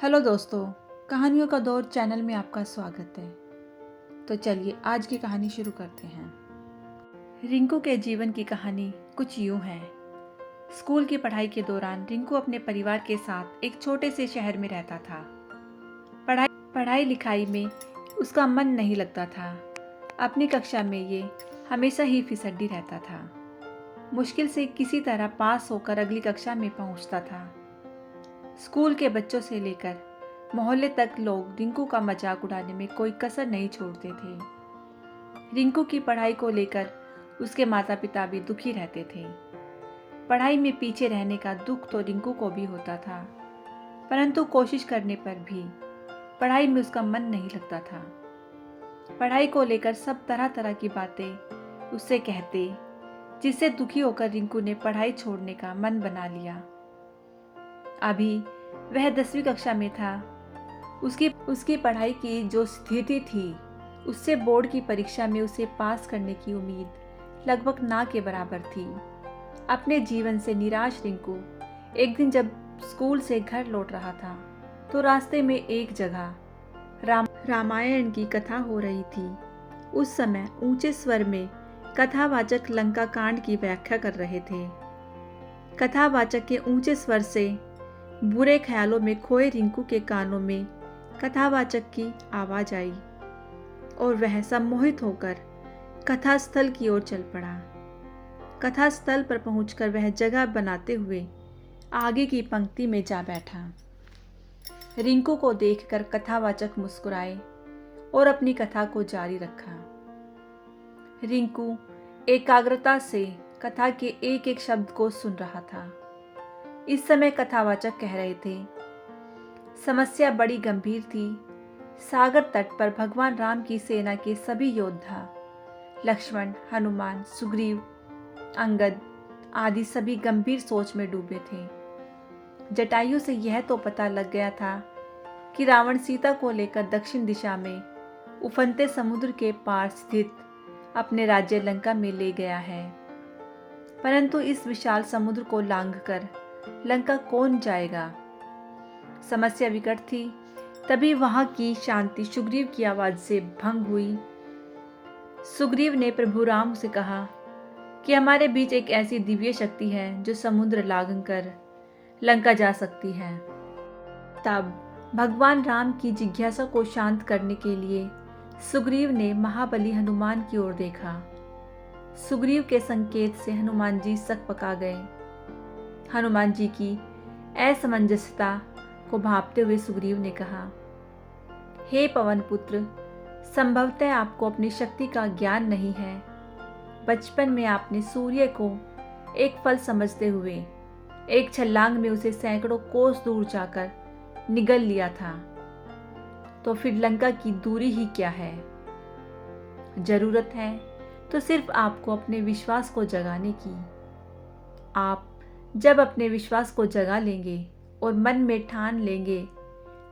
Hello दोस्तों, कहानियों का दौर चैनल में आपका स्वागत है। तो चलिए आज की कहानी शुरू करते हैं। रिंकू के जीवन की कहानी कुछ यूं है। स्कूल की पढ़ाई के दौरान रिंकू अपने परिवार के साथ एक छोटे से शहर में रहता था। पढ़ाई लिखाई में उसका मन नहीं लगता था। अपनी कक्षा में ये हमेशा ही फिसड्डी रहता था। मुश्किल से किसी तरह पास होकर अगली कक्षा में पहुंचता था। स्कूल के बच्चों से लेकर मोहल्ले तक लोग रिंकू का मजाक उड़ाने में कोई कसर नहीं छोड़ते थे। रिंकू की पढ़ाई को लेकर उसके माता पिता भी दुखी रहते थे। पढ़ाई में पीछे रहने का दुख तो रिंकू को भी होता था, परंतु कोशिश करने पर भी पढ़ाई में उसका मन नहीं लगता था। पढ़ाई को लेकर सब तरह तरह की बातें उससे कहते, जिससे दुखी होकर रिंकू ने पढ़ाई छोड़ने का मन बना लिया। अभी वह 10वीं कक्षा में था। उसकी पढ़ाई की जो स्थिति थी, उससे बोर्ड की परीक्षा में उसे पास करने की उम्मीद लगभग ना के बराबर थी। अपने जीवन से निराश रिंकू एक दिन जब स्कूल से घर लौट रहा था, तो रास्ते में एक जगह रामायण की कथा हो रही थी। उस समय ऊंचे स्वर में कथावाचक लंका कांड की व्याख्या कर रहे थे। कथावाचक के ऊंचे स्वर से बुरे ख्यालों में खोए रिंकू के कानों में कथावाचक की आवाज आई और वह सम्मोहित होकर कथा स्थल की ओर चल पड़ा। कथा स्थल पर पहुंचकर वह जगह बनाते हुए आगे की पंक्ति में जा बैठा। रिंकू को देखकर कथावाचक मुस्कुराए और अपनी कथा को जारी रखा। रिंकू एकाग्रता से कथा के एक एक शब्द को सुन रहा था। इस समय कथावाचक कह रहे थे, समस्या बड़ी गंभीर थी। सागर तट पर भगवान राम की सेना के सभी योद्धा लक्ष्मण, हनुमान, सुग्रीव, अंगद आदि सभी गंभीर सोच में डूबे थे। जटायु से यह तो पता लग गया था कि रावण सीता को लेकर दक्षिण दिशा में उफनते समुद्र के पार स्थित अपने राज्य लंका में ले गया है, परंतु इस विशाल समुद्र को लांघकर लंका कौन जाएगा। समस्या विकट थी। तभी वहां की शांति सुग्रीव की आवाज से भंग हुई। सुग्रीव ने प्रभु राम से कहा कि हमारे बीच एक ऐसी दिव्य शक्ति है जो समुद्र लांघकर लंका जा सकती है। तब भगवान राम की जिज्ञासा को शांत करने के लिए सुग्रीव ने महाबली हनुमान की ओर देखा। सुग्रीव के संकेत से हनुमान जी सकपका गए। हनुमान जी की असमंजसता को भांपते हुए सुग्रीव ने कहा, हे पवन पुत्र, संभवतः आपको अपनी शक्ति का ज्ञान नहीं है। बचपन में आपने सूर्य को एक फल समझते हुए एक छलांग में उसे सैकड़ों कोस दूर जाकर निगल लिया था, तो फिर लंका की दूरी ही क्या है। जरूरत है तो सिर्फ आपको अपने विश्वास को जगाने की। आप जब अपने विश्वास को जगा लेंगे और मन में ठान लेंगे,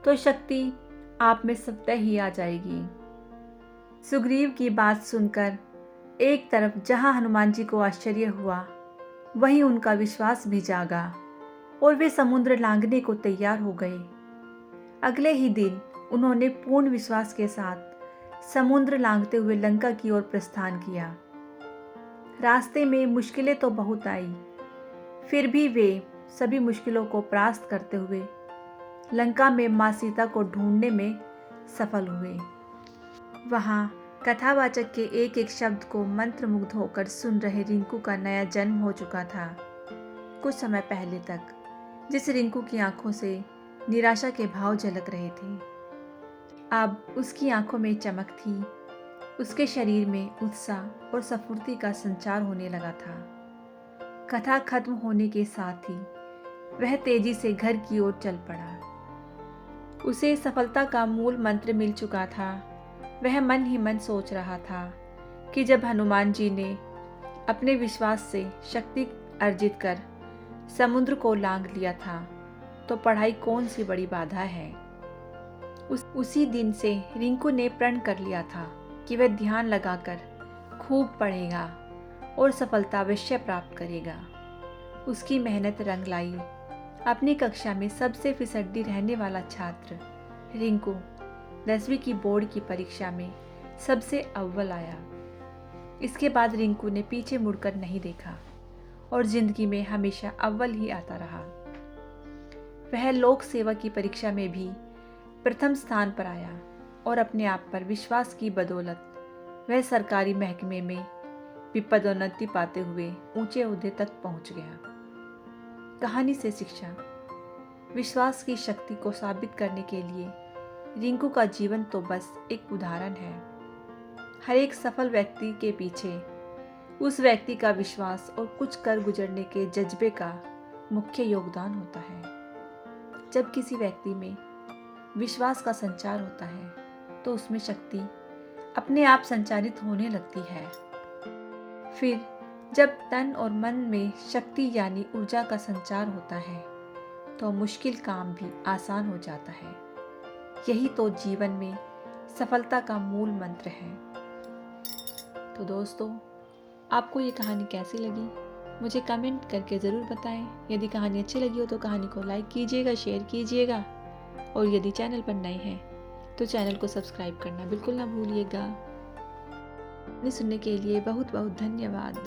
तो शक्ति आप में स्वतः ही आ जाएगी। सुग्रीव की बात सुनकर एक तरफ जहां हनुमान जी को आश्चर्य हुआ, वहीं उनका विश्वास भी जागा और वे समुद्र लांघने को तैयार हो गए। अगले ही दिन उन्होंने पूर्ण विश्वास के साथ समुद्र लांघते हुए लंका की ओर प्रस्थान किया। रास्ते में मुश्किलें तो बहुत आई, फिर भी वे सभी मुश्किलों को परास्त करते हुए लंका में मां सीता को ढूंढने में सफल हुए। वहां कथावाचक के एक एक शब्द को मंत्रमुग्ध होकर सुन रहे रिंकू का नया जन्म हो चुका था। कुछ समय पहले तक जिस रिंकू की आंखों से निराशा के भाव झलक रहे थे, अब उसकी आंखों में चमक थी। उसके शरीर में उत्साह और स्फूर्ति का संचार होने लगा था। कथा खत्म होने के साथ ही वह तेजी से घर की ओर चल पड़ा। उसे सफलता का मूल मंत्र मिल चुका था। वह मन ही मन सोच रहा था कि जब हनुमान जी ने अपने विश्वास से शक्ति अर्जित कर समुद्र को लांघ लिया था, तो पढ़ाई कौन सी बड़ी बाधा है। उसी दिन से रिंकू ने प्रण कर लिया था कि वह ध्यान लगाकर खूब पढ़ेगा और सफलता अवश्य प्राप्त करेगा। उसकी मेहनत रंग लाई। अपनी कक्षा में सबसे फिसड्डी रहने वाला छात्र रिंकू 10वीं की बोर्ड की परीक्षा में सबसे अव्वल आया। इसके बाद रिंकू ने पीछे मुड़कर नहीं देखा और जिंदगी में हमेशा अव्वल ही आता रहा। वह लोक सेवा की परीक्षा में भी प्रथम स्थान पर आया और अपने आप पर विश्वास की बदौलत वह सरकारी महकमे में भी पदोन्नति पाते हुए ऊंचे ओहदे तक पहुंच गया। कहानी से शिक्षा। विश्वास की शक्ति को साबित करने के लिए रिंकू का जीवन तो बस एक उदाहरण है। हर एक सफल व्यक्ति के पीछे उस व्यक्ति का विश्वास और कुछ कर गुजरने के जज्बे का मुख्य योगदान होता है। जब किसी व्यक्ति में विश्वास का संचार होता है तो उसमें शक्ति अपने आप संचारित होने लगती है। फिर जब तन और मन में शक्ति यानी ऊर्जा का संचार होता है तो मुश्किल काम भी आसान हो जाता है। यही तो जीवन में सफलता का मूल मंत्र है। तो दोस्तों, आपको ये कहानी कैसी लगी मुझे कमेंट करके ज़रूर बताएं। यदि कहानी अच्छी लगी हो तो कहानी को लाइक कीजिएगा, शेयर कीजिएगा और यदि चैनल पर नए हैं तो चैनल को सब्सक्राइब करना बिल्कुल ना भूलिएगा। सुनने के लिए बहुत बहुत धन्यवाद।